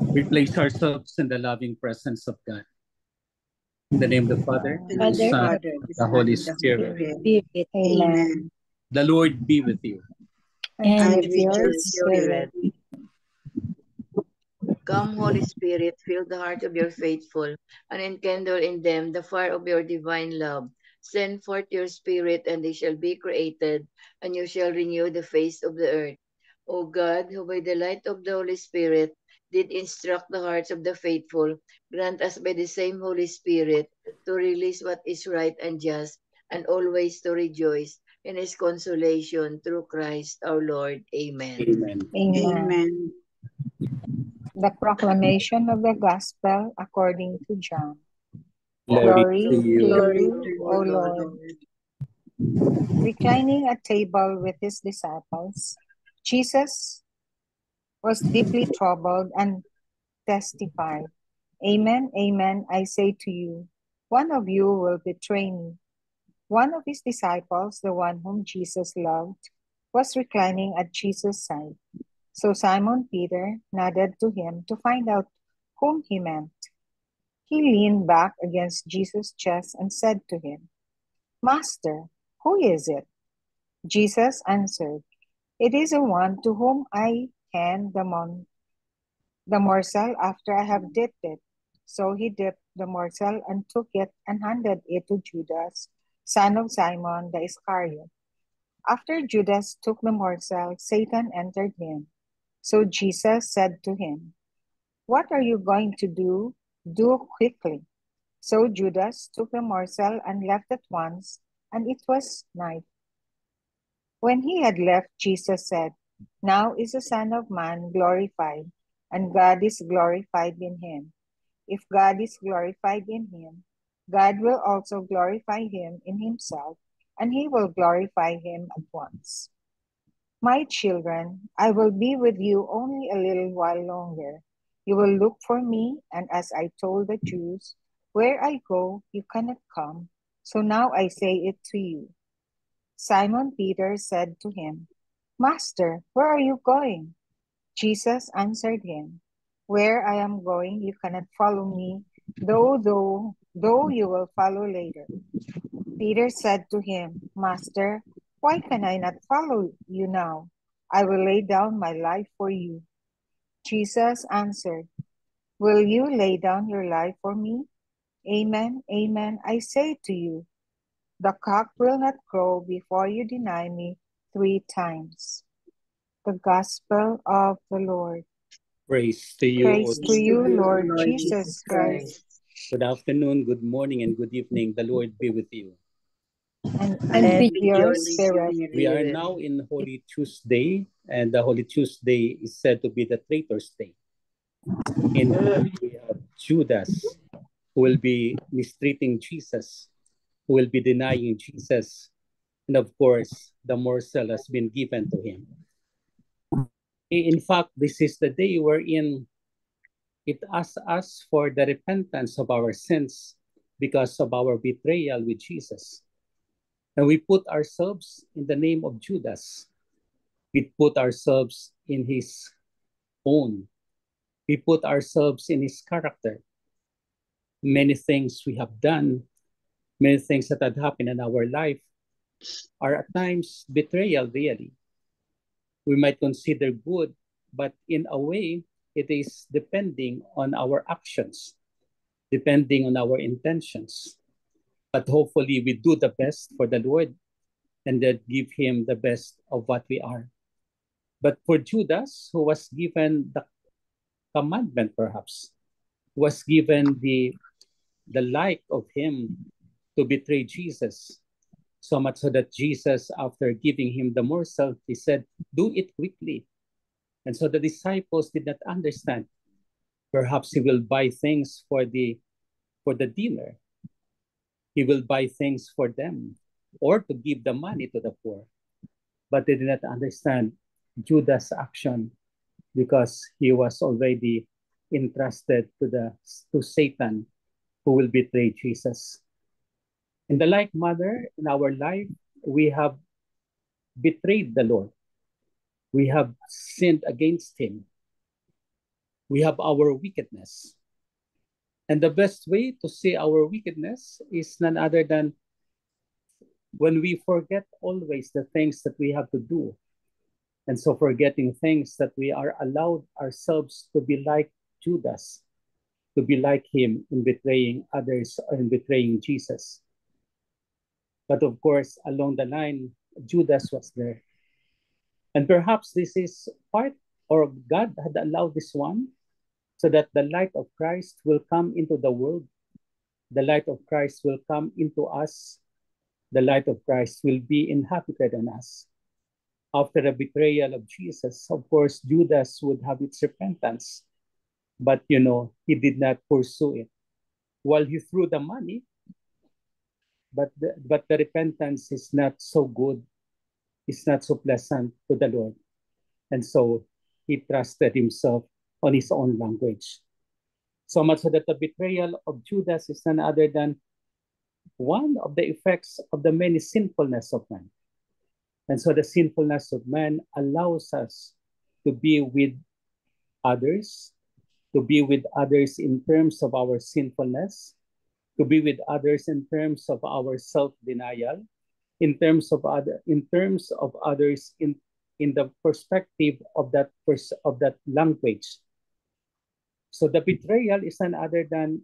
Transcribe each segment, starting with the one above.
We place ourselves in the loving presence of God. In the name of the Father, In and the the name of the Son, Father, and the the Son, Holy and the Holy Spirit. Spirit. Amen. Amen. The Lord be with you. And And with with your your spirit. spirit. Come, Holy Spirit, fill the heart of your faithful, and enkindle in them the fire of your divine love. Send forth your Spirit, and they shall be created, and you shall renew the face of the earth. O God, who by the light of the Holy Spirit did instruct the hearts of the faithful, grant us by the same Holy Spirit to release what is right and just, and always to rejoice in his consolation through Christ our Lord. Amen. Amen. Amen. Amen. The proclamation of the gospel according to John. Glory Glory to to you. Glory you, to O you, O Lord. Lord. Reclining at table with his disciples, Jesus was deeply troubled and testified, Amen, amen, I say to you, one of you will betray me. One of his disciples, the one whom Jesus loved, was reclining at Jesus' side. So Simon Peter nodded to him to find out whom he meant. He leaned back against Jesus' chest and said to him, Master, who is it? Jesus answered, It is the one to whom I hand the morsel after I have dipped it. So he dipped the morsel and took it and handed it to Judas, son of Simon the Iscariot. After Judas took the morsel, Satan entered him. So Jesus said to him, What are you going to do? Do quickly. So Judas took the morsel and left at once, and it was night. When he had left, Jesus said, Now is the Son of Man glorified, and God is glorified in him. If God is glorified in him, God will also glorify him in himself, and he will glorify him at once. My children, I will be with you only a little while longer. You will look for me, and as I told the Jews, where I go, you cannot come. So now I say it to you. Simon Peter said to him, Master, where are you going? Jesus answered him, Where I am going, you cannot follow me, though you will follow later. Peter said to him, Master, why can I not follow you now? I will lay down my life for you. Jesus answered, Will you lay down your life for me? Amen, amen, I say to you, the cock will not crow before you deny me 3 times. The Gospel of the Lord. Praise to you, O Praise Lord. to you, Lord Lord Jesus Jesus Christ. Christ. Good afternoon, good morning, and good evening. The Lord be with you. And And with with your your spirit. spirit. We are now in Holy Tuesday, and the Holy Tuesday is said to be the Traitor's Day. In which we have Judas, who will be mistreating Jesus, who will be denying Jesus, and of course, the morsel has been given to him. In fact, this is the day wherein it asks us for the repentance of our sins because of our betrayal with Jesus. And we put ourselves in the name of Judas. We put ourselves in his own. We put ourselves in his character. Many things we have done, many things that had happened in our life are at times betrayal, really. We might consider good, but in a way, it is depending on our actions, depending on our intentions. But hopefully, we do the best for the Lord and then give him the best of what we are. But for Judas, who was given the commandment, perhaps, was given the like of him to betray Jesus, so much so that Jesus, after giving him the morsel, he said, Do it quickly. And so the disciples did not understand. Perhaps he will buy things for the dinner. He will buy things for them or to give the money to the poor. But they did not understand Judas' action because he was already entrusted to Satan, who will betray Jesus. In the like manner, in our life, we have betrayed the Lord. We have sinned against him. We have our wickedness. And the best way to see our wickedness is none other than when we forget always the things that we have to do. And so forgetting things that we are allowed ourselves to be like Judas, to be like him in betraying others or in betraying Jesus. But of course, along the line, Judas was there. And perhaps this is part, or God had allowed this one so that the light of Christ will come into the world. The light of Christ will come into us. The light of Christ will be inhabited in us. After the betrayal of Jesus, of course, Judas would have its repentance. But, he did not pursue it. While he threw the money, but the repentance is not so good. It's not so pleasant to the Lord. And so he trusted himself on his own language. So much so that the betrayal of Judas is none other than one of the effects of the many sinfulness of man. And so the sinfulness of man allows us to be with others, in terms of our sinfulness, to be with others in terms of our self-denial, in terms of others in the perspective of that language. So the betrayal is none other than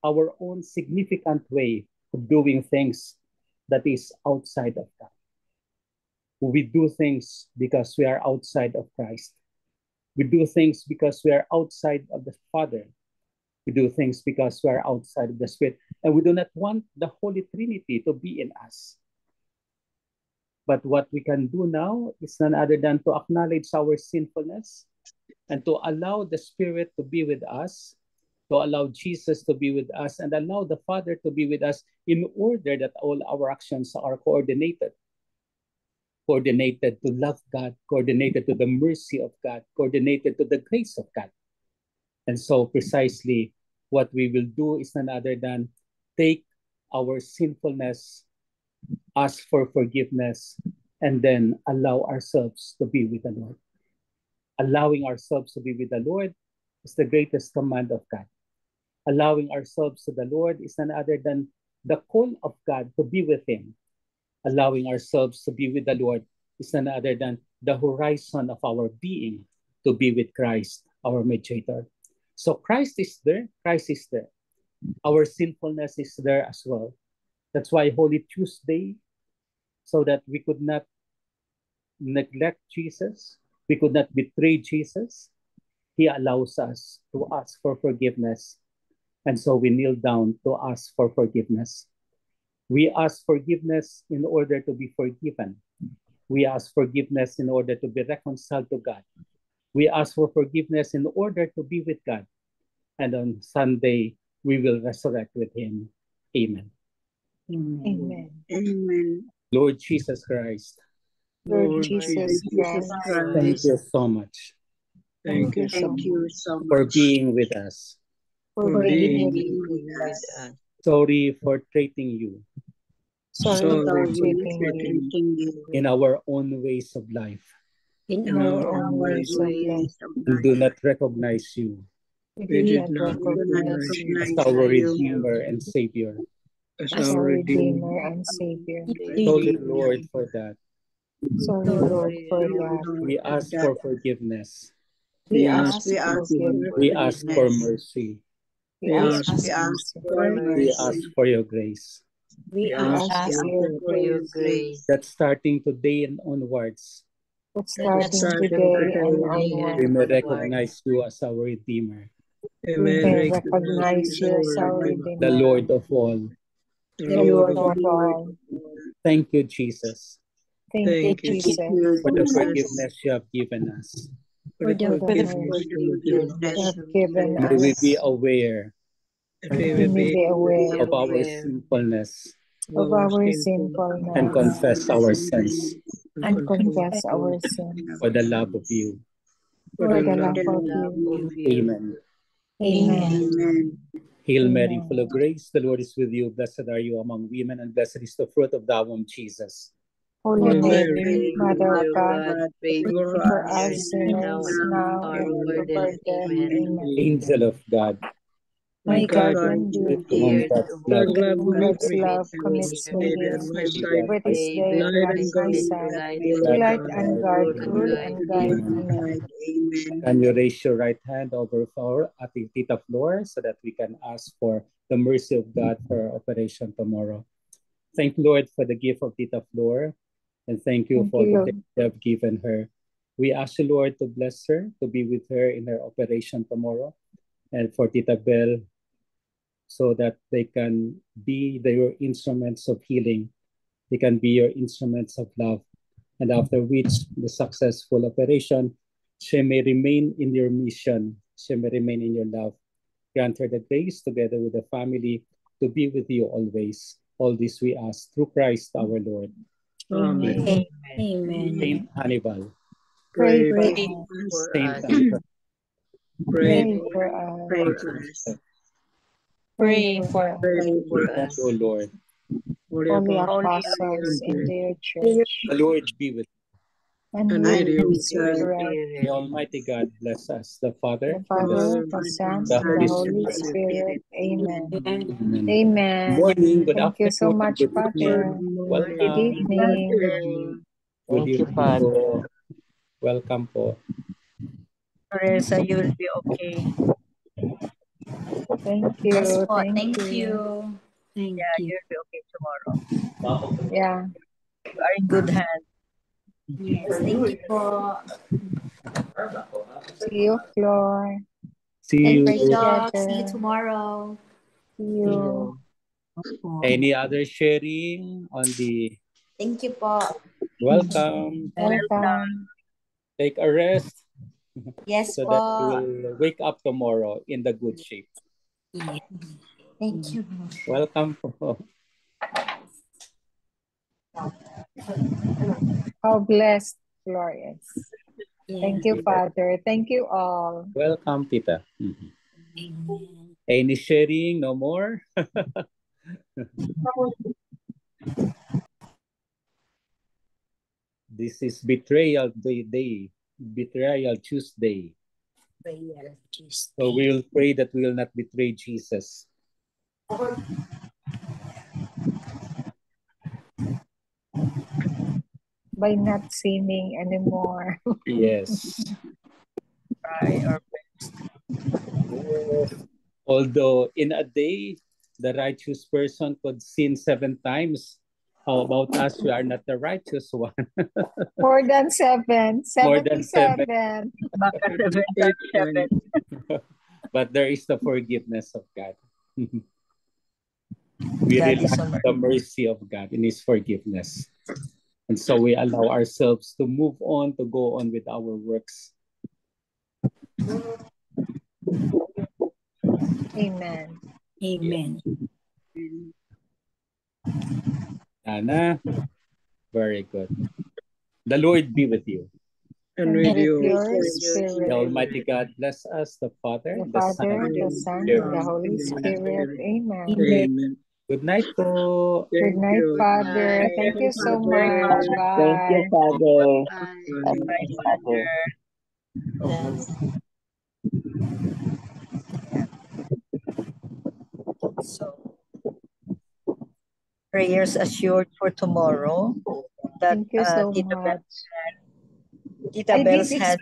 our own significant way of doing things that is outside of God. We do things because we are outside of Christ. We do things because we are outside of the Father. We do things because we are outside of the Spirit. And we do not want the Holy Trinity to be in us. But what we can do now is none other than to acknowledge our sinfulness and to allow the Spirit to be with us, to allow Jesus to be with us, and allow the Father to be with us in order that all our actions are coordinated to love God, coordinated to the mercy of God, coordinated to the grace of God. And so precisely what we will do is none other than take our sinfulness, ask for forgiveness, and then allow ourselves to be with the Lord. Allowing ourselves to be with the Lord is the greatest command of God. Allowing ourselves to the Lord is none other than the call of God to be with Him. Allowing ourselves to be with the Lord is none other than the horizon of our being to be with Christ, our mediator. So Christ is there. Our sinfulness is there as well. That's why Holy Tuesday, so that we could not neglect Jesus, we could not betray Jesus, He allows us to ask for forgiveness. And so we kneel down to ask for forgiveness. We ask forgiveness in order to be forgiven. We ask forgiveness in order to be reconciled to God. We ask for forgiveness in order to be with God. And on Sunday, we will resurrect with Him. Amen. Amen. Amen. Lord Jesus Christ, Lord Jesus Christ, thank you so much thank you Thank you so much for being with us. for being with with us. us. Sorry for treating you Sorry for For treating you treating you in our own ways of life in our own ways of life. and do not recognize you We We do did not not recognize you as recognize our you Redeemer and Savior. as our Redeemer and Savior. Sorry, Lord, for that. Sorry, Lord, for that. We ask for forgiveness. We ask We for ask for forgiveness. We ask for forgiveness. mercy. We ask We for ask mercy. for We ask mercy. for your grace. We We ask ask for your for your grace. grace. That starting today and onwards, But starting Starting today and we onward, may recognize you as our Redeemer, we may recognize you as our the Redeemer, Lord of all. the Lord of all. Thank you, Jesus, Thank you, Thank Jesus, for the Jesus, forgiveness you have given us. for the for the mercy you forgiveness. have given May we be us. aware May we be aware of our sinfulness of our and sinfulness confess our sins and confess our sins for the love of you. for the love of you. Amen. Amen. Amen. Hail Mary, Amen. full of grace, the Lord is with you. Blessed are you among women, and blessed is the fruit of thy womb, Jesus. Holy Mary, Mary, Mother of God, pray pray pray for for us us now sinners, and now hour and of at our the hour death. of death. Amen. Amen. Angel of God, My my guardian guardian dear, to whom Dear God's to love Lord whom love whom commits God's me, love and commits stayed me at here, my side, where day, this day bear light at and my guide, side, light be and all to guide light God, and and guard, rule guide. and rule to guide. and be guide. at my Amen. Amen. side. Amen. Can you raise your right hand over for Ate Tita Flor so that we can ask for the mercy of God for our operation tomorrow? Thank Lord for the gift of Tita Flor, and thank you Thank for you, the day Lord. you have given her. We ask you, Lord, to bless her, to be with her in her operation tomorrow, and for Tita Bell, so that they can be your instruments of healing. They can be your instruments of love. And after which the successful operation, she may remain in your mission. She may remain in your love. Grant her the grace together with the family to be with you always. All this we ask through Christ our Lord. Amen. Amen. Amen. Saint Hannibal, Pray Pray for Pray for us. us. For Saint us, Anthony, Pray Pray for for for us. Saint us. Joseph, Pray Pray for for us. Pray for and us. O Lord, For the Holy apostles apostles and in church, their you. church, the Lord be with and and with with your your your spirit, spirit, you. The Spirit. Almighty God bless us, the the Father, the Father, Father, Son, the and Son, the and the Holy Son, Holy and Spirit. Spirit. Spirit. Amen. Amen. Amen. Good Amen. morning, good Thank you so afternoon, much, good Father. Good evening. morning. Good Welcome. evening. Good Thank you, evening Father. po. Welcome po. Teresa, you will be okay. Thank Yes you. po. Thank Thank you. you. Thank Yeah, you. you'll be okay tomorrow. Yeah. You are in good hands. Yes, thank you po. See you, Flor. See Thank Pray you, you. Doc. See you together. tomorrow. See See you. you. Any other sharing on the Thank you po. welcome? Welcome. Take a rest Yes so that you po. will wake up tomorrow in the good shape. Thank you. Welcome po. How blessed Flor is. Thank you, Yes. Father. Thank you all. Welcome, Tita. Mhm. Amen. Any sharing? No more? This is Betrayal Day, Betrayal Tuesday. Prayer Tuesday. So we will pray that we will not betray Jesus. By not sinning anymore. Yes. Try our Although in a day, the righteous person could sin 7 times. How about us? We are not the righteous one. More than 7. More than 7. 77. Baka 7 8 times 7. times. But there is the forgiveness of God. We God rely is so on the mercy of God in His forgiveness. And so we allow ourselves to move on, to go on with our works. Amen. Amen. Anna, very good. The Lord be with you. And And with with you. your The spirit, Almighty God bless us, the Father, the the Son, Father, and the the Son, Spirit. and the Holy Spirit. Amen. Amen. Good night po. Good Thank night, you. Father. Night. Thank you so Father. much. Thank you, Bye. Father. Bye. Bye, Father. Yes. So, prayers assured for tomorrow that Thank you so Tita much. Tita Bells had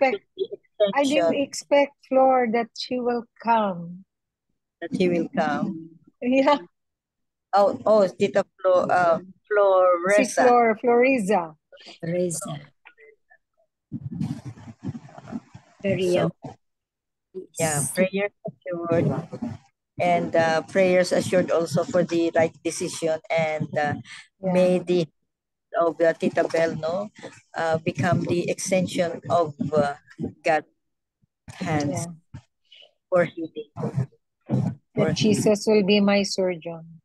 I didn't extension expect Flor that she will come. that he will come. Yeah. Oh, Tita Si Floresa. Floriza. Reza. Very So, yeah, yes. prayers assured and prayers assured also for the right decision and may the of Tita Bell become the extension of God's hands Yeah. for healing. That Jesus will be my surgeon.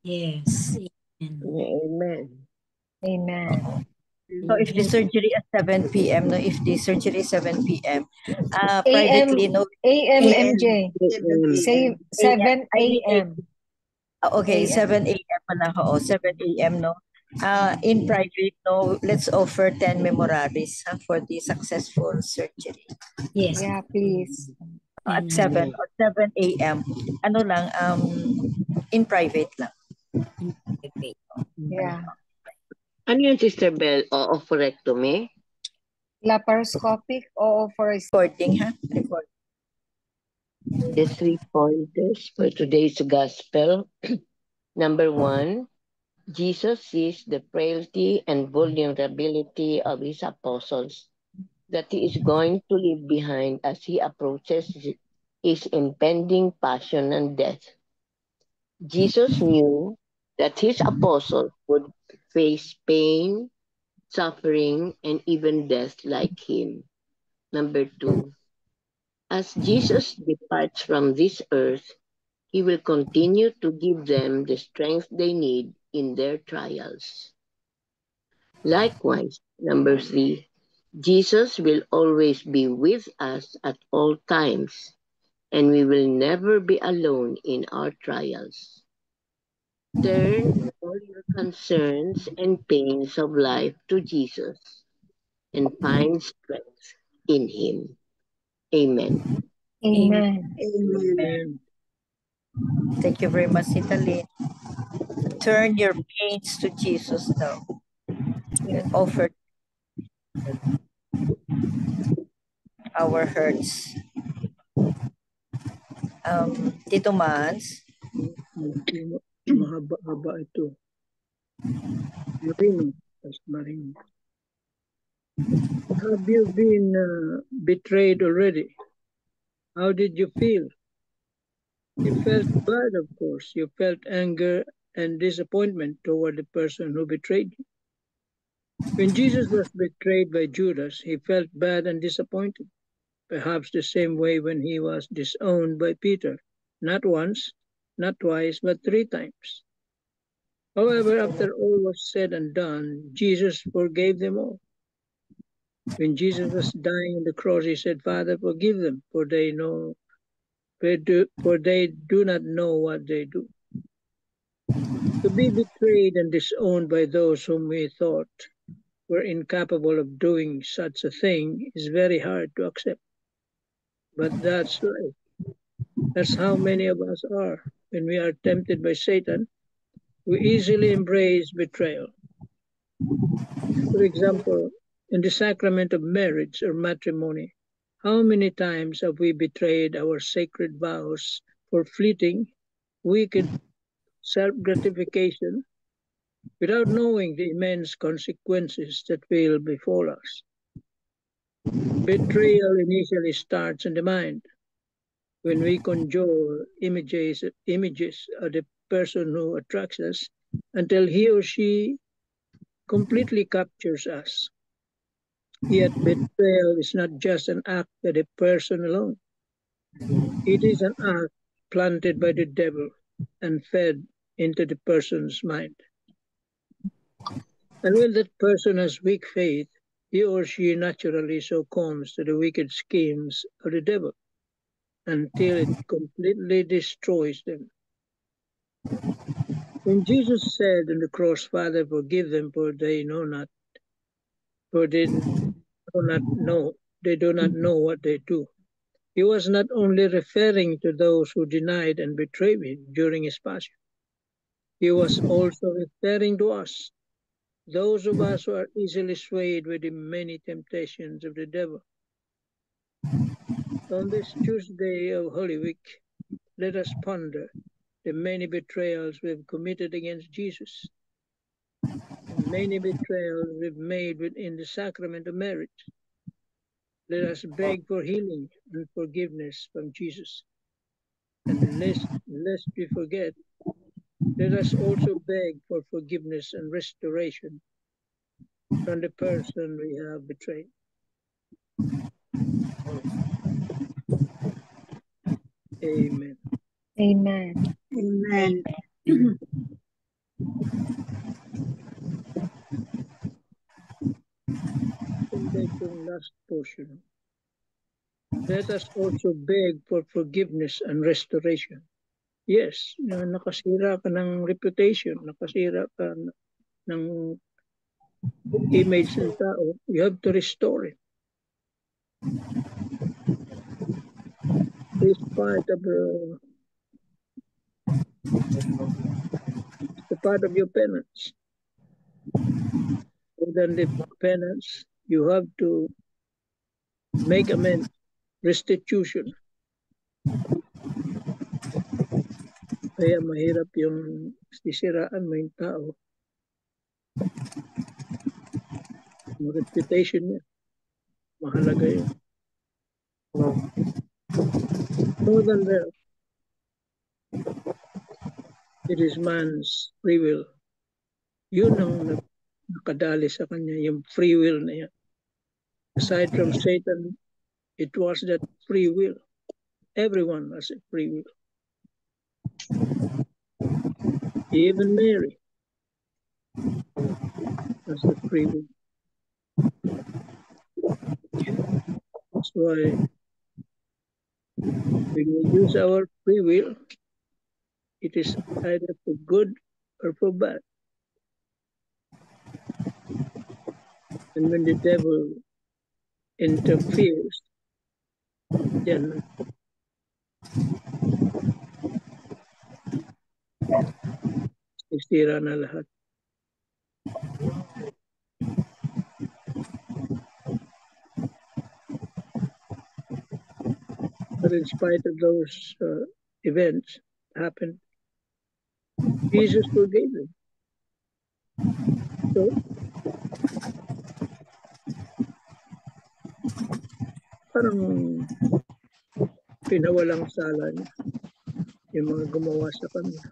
Yes. Amen. Amen. So if the surgery at 7 p.m., if the surgery is 7 p.m., AM, privately, AM, MJ. Say 7 I mean, AM. okay, AM. 7 a.m. pala ako. 7 a.m., In private, no, let's offer 10 memoraries for the successful surgery. Yes. Yeah, please. At 7 or 7 a.m. Ano lang, in private lang. Yeah. Ano yun, Sister Bell? O oophorectomy? Laparoscopic o for Recording, ha? Record. The 3 pointers for today's gospel. Number 1, Jesus sees the frailty and vulnerability of his apostles that he is going to leave behind as he approaches his impending passion and death. Jesus knew that his apostles would face pain, suffering, and even death like him. Number 2, as Jesus departs from this earth, he will continue to give them the strength they need in their trials. Likewise, number 3, Jesus will always be with us at all times, and we will never be alone in our trials. Turn all your concerns and pains of life to Jesus and find strength in him. Amen. Amen. Amen. Thank you very much, Italy. Turn your pains to Jesus now. Offer our hurts. Tito Mans, Mahaba-haba ito. Marino. Marino. Have you been betrayed already? How did you feel? You felt bad, of course. You felt anger and disappointment toward the person who betrayed you. When Jesus was betrayed by Judas, he felt bad and disappointed, perhaps the same way when he was disowned by Peter, not once, not twice, but 3 times. However, after all was said and done, Jesus forgave them all. When Jesus was dying on the cross, he said, Father, forgive them, for they do not know what they do. To be betrayed and disowned by those whom we thought were incapable of doing such a thing is very hard to accept. But that's life. That's how many of us are. When we are tempted by Satan, we easily embrace betrayal. For example, in the sacrament of marriage or matrimony, how many times have we betrayed our sacred vows for fleeting, wicked self-gratification without knowing the immense consequences that will befall us? Betrayal initially starts in the mind when we conjure images of the person who attracts us until he or she completely captures us. Yet betrayal is not just an act by the person alone. It is an act planted by the devil and fed into the person's mind. And when that person has weak faith, he or she naturally succumbs to the wicked schemes of the devil until it completely destroys them. When Jesus said on the cross, Father, forgive them, for they do not know what they do, he was not only referring to those who denied and betrayed him during his passion. He was also referring to us, those of us who are easily swayed with the many temptations of the devil. On this Tuesday of Holy Week, let us ponder the many betrayals we've committed against Jesus, the many betrayals we've made within the sacrament of marriage. Let us beg for healing and forgiveness from Jesus. And lest we forget, let us also beg for forgiveness and restoration from the person we have betrayed. Amen. Amen. Amen. Yung last portion. Let us also beg for forgiveness and restoration. Yes, nakasira ka ng reputation, nakasira ka ng image ng tao, you have to restore it. It's part of the part of your penance. More than the penance, you have to make amends, restitution. Kaya mahirap yung sisiraan mo yung tao. Yung reputation niya, mahalaga yun. More than that, it is man's free will. Yun ang nakadali sa kanya, yung free will na yan. Aside from Satan, it was that free will. Everyone has a free will. Even Mary has a free will. That's why when we use our free will, it is either for good or for bad. And when the devil interferes, then sisira na lahat. But in spite of those events happened, Jesus forgave them. So, parang pinawalang sala niya yung mga gumawa sa kanya.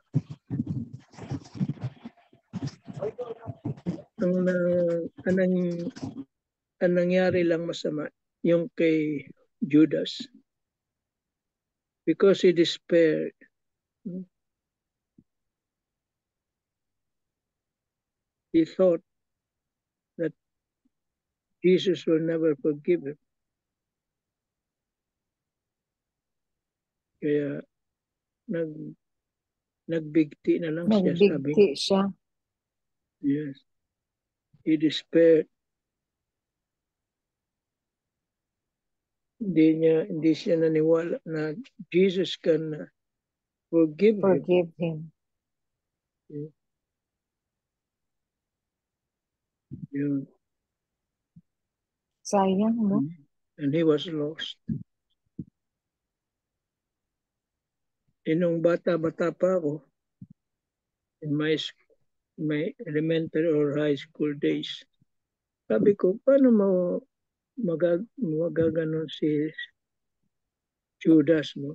Ang nangyari lang masama yung kay Judas, because he despaired. He thought that Jesus will never forgive him. Kaya nagbigti na lang siya. Nagbigti siya. Yes. He despaired. Hindi siya naniwala na Jesus can forgive him. Yeah. Yeah. Sayang, no? And he was lost. Nung bata-bata pa ako, in my elementary or high school days, sabi ko, paano magaganon si Judas, no?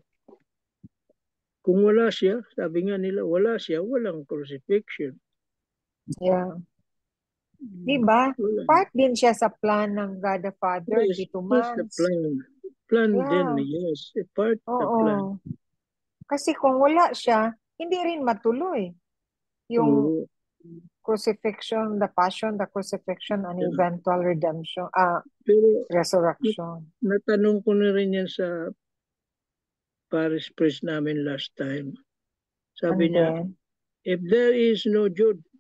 Kung wala siya, sabi nga nila, wala siya, walang crucifixion. Yeah. Diba? Part din siya sa plan ng God the Father, yes, Tito Mans. Yes, the plan din, yes. A part of the plan. Kasi kung wala siya, hindi rin matuloy. Yung crucifixion, the passion, the crucifixion, and eventual redemption, resurrection. Natanong ko na rin yan sa parish priest namin last time. Sabi niya, if there is no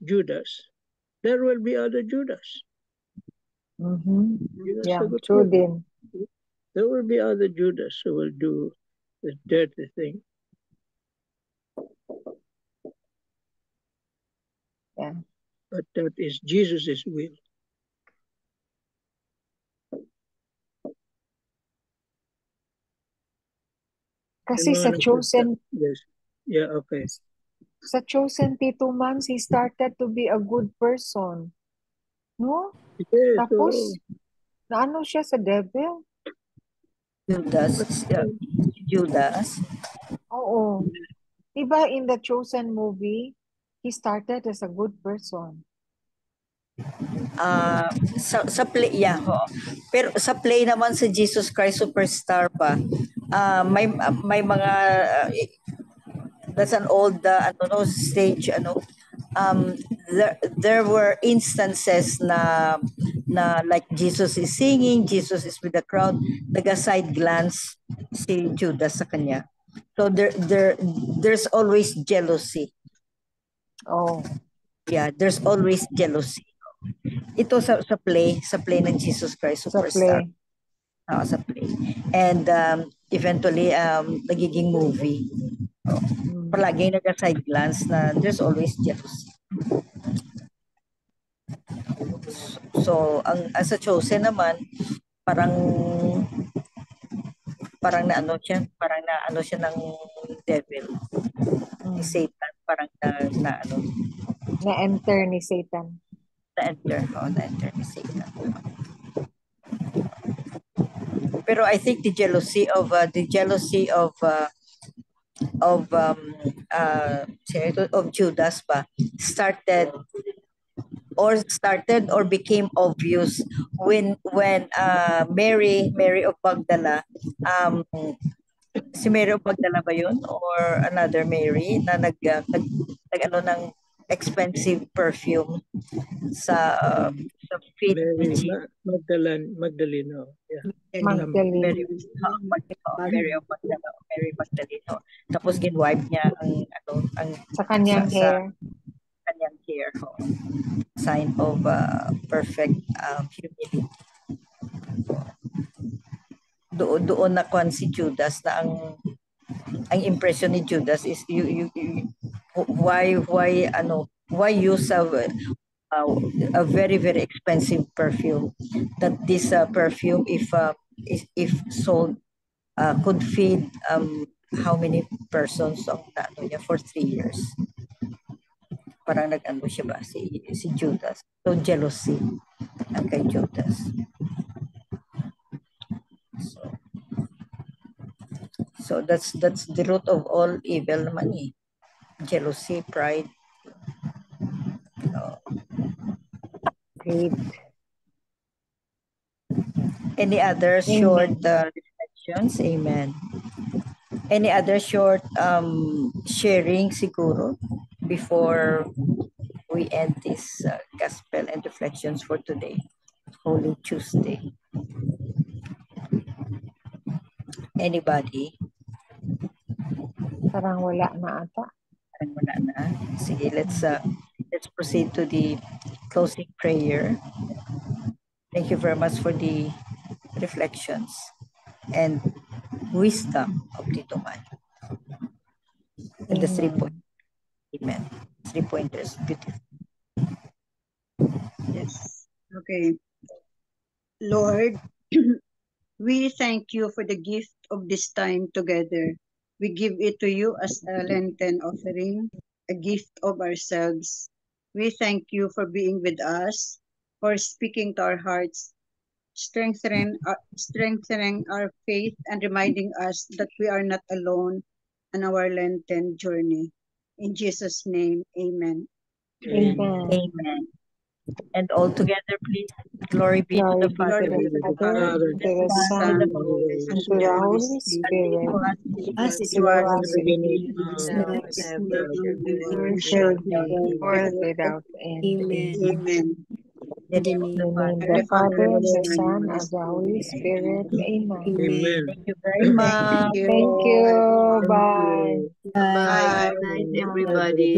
Judas, there will be other Judas. Yeah, true din. There will be other Judas who will do the dirty thing. Yeah. But that is Jesus' will. Kasi sa chosen... Yes. Yeah, okay. Sa chosen Tito Mans, he started to be a good person. No? Yes, tapos, naano siya sa devil? Judas? Oo. Diba in the chosen movie, he started as a good person. Sa play, yeah. Pero sa play naman sa Jesus Christ Superstar pa, may mga that's an old stage there were instances na like Jesus is singing, Jesus is with the crowd, nag-side glance si Judas sa kanya. So there's always jealousy. Oh. Yeah, there's always jealousy. Ito sa play ng Jesus Christ Sa Superstar. play. Sa play. And eventually, nagiging movie. Palagi nag-side glance na there's always jealousy. So, ang sa Chosen naman, parang na ano siya ng devil. Ni Satan, parang na Na-enter ni Satan. Na-enter ni Satan. Pero I think the jealousy of Judas started or became obvious when Mary of Magdala, si Mary of Magdala ba yun or another Mary na nag ng expensive perfume sa feet Mary Magdalene. Yeah. Magdalene. Mary of Magdala, Mary Magdalene. Tapos ginwipe niya ang Sa kanyang hair. Kanyang hair. Sign of perfect humility. Doon na kwan si Judas na ang impression ni Judas is why use a very very expensive perfume, that this perfume if sold could feed how many persons for 3 years. Parang nag-ano siya ba si Judas. So jealousy ang kay Judas. So that's the root of all evil naman eh. Jealousy, pride. Great. Any other short reflections? Amen. Any other short sharing siguro before we end this gospel and reflections for today, Holy Tuesday? Anybody? Parang wala na ata. Parang wala na. Sige, let's proceed to the closing prayer. Thank you very much for the reflections and wisdom of Tito Man. And the 3 points. Amen. 3 pointers. Beautiful. Yes. Okay. Lord, we thank you for the gift of this time together. We give it to you as a Lenten offering, a gift of ourselves. We thank you for being with us, for speaking to our hearts, strengthening our faith, and reminding us that we are not alone on our Lenten journey. In Jesus' name, amen. Amen. Amen. And all together, please. Glory be to the Father, to the Son, and to the Holy Spirit, As it it was was in the beginning, beginning, now, and shall be world without end. Amen. in the name of In the the name Father, of the Father, the Son, and the Holy Spirit. Amen. Amen. Thank you very much. Thank you. Bye. Bye. Good night, everybody.